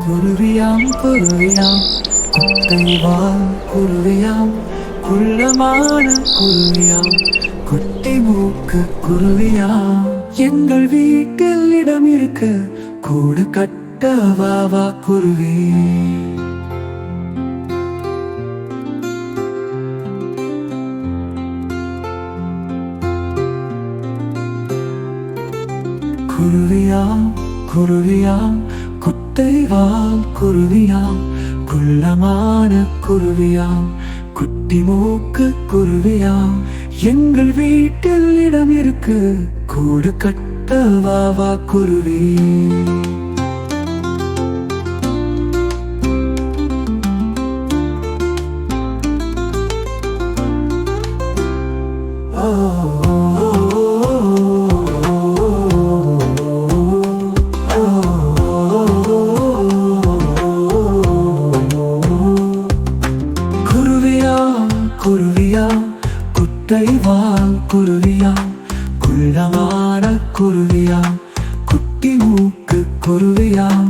குருவியாம் குருவியாம் குட்டைவால் குருவியாம் குள்ளமான குருவியாம் குட்டி மூக்கு குருவியாம் எங்கள் வீட்டில் இடம் இருக்கு கூடு கட்ட வா வா குருவி. குருவியாம் குருவியாம் குட்டைவால் குருவியாம் குள்ளமான குருவியாம் குட்டி மூக்கு குருவியாம் எங்கள் வீட்டில் இடம் இருக்கு கூடு கட்ட வா வா குருவி. குருவியாம் குட்டைவால் குருவியாம் குள்ளமான குருவியாம் குட்டி மூக்கு குருவியாம்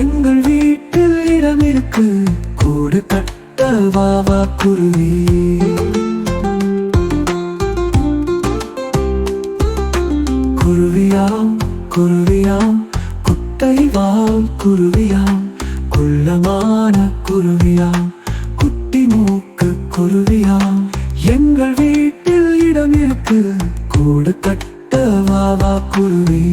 எங்கள் வீட்டில் இடம் இருக்கு கூடு கட்ட வா வா குருவி. குருவியாம் குருவியாம் குட்டைவால் குருவியாம் குள்ளமான குருவியாம் குட்டி மூக்கு குருவியாம் எங்கள் வீட்டில் இடம் இருக்கு கூடு கட்ட வா வா குருவி.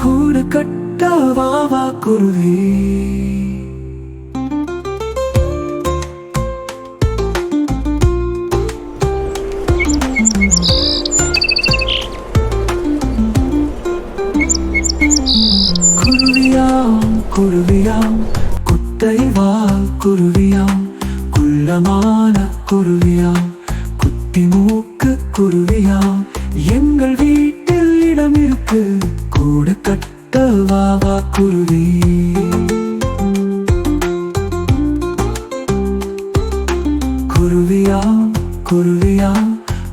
கூடு கட்ட வா வா குருவி. குருவியாம் குருவியாம் குட்டைவால் குருவியாம் குள்ளமான குருவியாம் குட்டி மூக்கு குருவியாம் எங்கள் வீட்டில் இடம் இருக்கு கூடு கட்ட வா வா குருவி. குருவியாம் குருவியாம்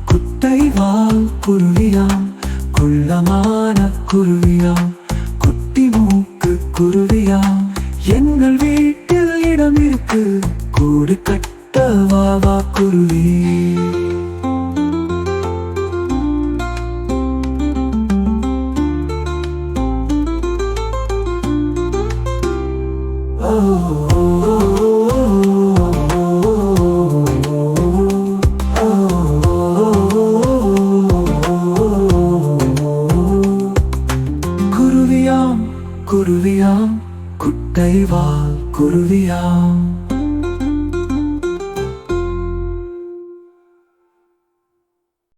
குட்டைவால் குருவியாம் குள்ளமான குருவியாம் குட்டி மூக்கு குருவியாம் எங்கள் வீட்டில் இடம் இருக்கு கூடு கட்ட வா வா குருவி. குருவியாம் குருவியாம் குட்டைவால் குருவியாம்